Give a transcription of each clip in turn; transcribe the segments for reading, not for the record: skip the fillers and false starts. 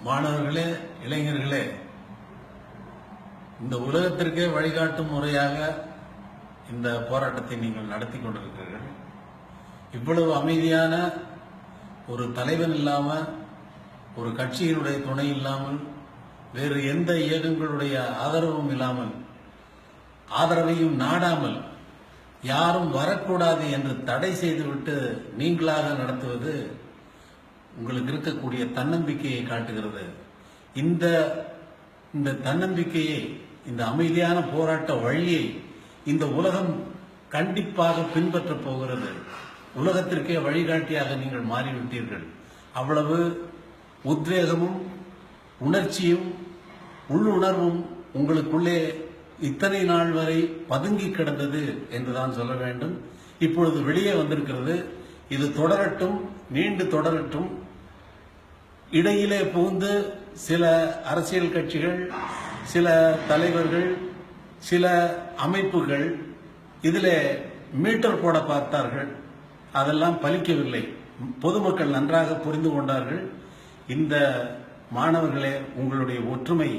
மாணவர்களே, இளைஞர்களே, இந்த உலகத்திற்கே வழிகாட்டும் முறையாக இந்த போராட்டத்தை நீங்கள் நடத்தி கொண்டிருக்கிறீர்கள். இவ்வளவு அமைதியான ஒரு தலைவன் இல்லாமல், ஒரு கட்சியினுடைய துணை இல்லாமல், வேறு எந்த இயக்கங்களுடைய ஆதரவும் இல்லாமல், ஆதரவையும் நாடாமல், யாரும் வரக்கூடாது என்று தடை செய்துவிட்டு நீங்களாக நடத்துவது உங்களுக்கு இருக்கக்கூடிய தன்னம்பிக்கையை காட்டுகிறது. இந்த தன்னம்பிக்கையை, இந்த அமைதியான போராட்ட வழியை இந்த உலகம் கண்டிப்பாக பின்பற்றப் போகிறது. உலகத்திற்கே வழிகாட்டியாக நீங்கள் மாறிவிட்டீர்கள். அவ்வளவு உத்வேகமும் உணர்ச்சியும் உள்ளுணர்வும் உங்களுக்குள்ளே இத்தனை நாள் வரை பதுங்கி கிடந்தது என்றுதான் சொல்ல வேண்டும். இப்பொழுது வெளியே வந்திருக்கிறது. இது தொடரட்டும், நீண்டு தொடரட்டும். இடையிலே புகுந்து சில அரசியல் கட்சிகள், சில தலைவர்கள், சில அமைப்புகள் இதில் மீட்டர் போட பார்த்தார்கள். அதெல்லாம் பலிக்கவில்லை. பொதுமக்கள் நன்றாக புரிந்து கொண்டார்கள். இந்த மாணவர்களே, உங்களுடைய ஒற்றுமை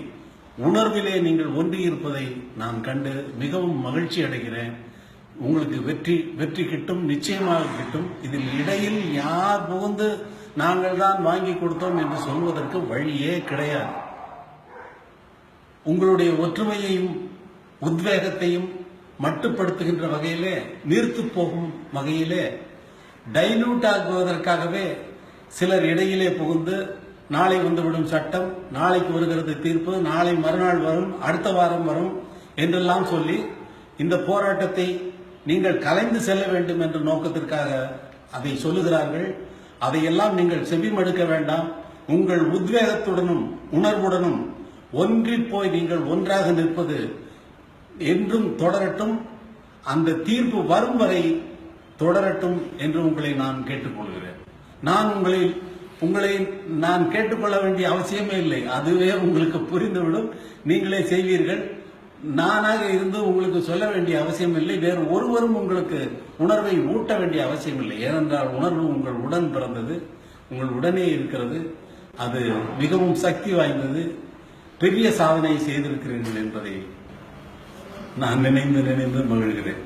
உணர்விலே நீங்கள் ஒன்றியிருப்பதை நான் கண்டு மிகவும் மகிழ்ச்சி அடைகிறேன். உங்களுக்கு வெற்றி கிட்டும், நிச்சயமாக கிட்டும். இதில் இடையில் யார் புகுந்து நாங்கள் தான் வாங்கி கொடுத்தோம் என்று சொல்வதற்கு வழியே கிடையாது. உங்களுடைய ஒற்றுமையையும் உத்வேகத்தையும் மட்டுப்படுத்துகின்ற வகையிலே, நீர்த்து போகும் வகையிலே, டைலூட் ஆகுவதற்காகவே சிலர் இடையிலே புகுந்து நாளை வந்துவிடும் சட்டம், நாளைக்கு வருகிறது தீர்ப்பு, நாளை மறுநாள் வரும், அடுத்த வாரம் வரும் என்றெல்லாம் சொல்லி இந்த போராட்டத்தை நீங்கள் கலைந்து செல்ல வேண்டும் என்ற நோக்கத்திற்காக அதை சொல்லுகிறார்கள். அதையெல்லாம் நீங்கள் செவிமடுக்க வேண்டாம். உங்கள் உத்வேகத்துடனும் உணர்வுடனும் ஒன்றி போய் நீங்கள் ஒன்றாக நிற்பது என்றும் தொடரட்டும். அந்த தீர்ப்பு வரும் வரை தொடரட்டும் என்று உங்களை நான் கேட்டுக்கொள்கிறேன். உங்களை நான் கேட்டுக்கொள்ள வேண்டிய அவசியமே இல்லை. அதுவே உங்களுக்கு புரிந்துவிடும், நீங்களே செய்வீர்கள். நானாக இருந்து உங்களுக்கு சொல்ல வேண்டிய அவசியம் இல்லை. வேறு ஒருவரும் உங்களுக்கு உணர்வை ஊட்ட வேண்டிய அவசியம் இல்லை. ஏனென்றால் உணர்வு உங்கள் உடன் பிறந்தது, உங்கள் உடனே இருக்கிறது. அது மிகவும் சக்தி வாய்ந்தது. பெரிய சாதனை செய்திருக்கிறீர்கள் என்பதை நான் நினைந்து மகிழ்கிறேன்.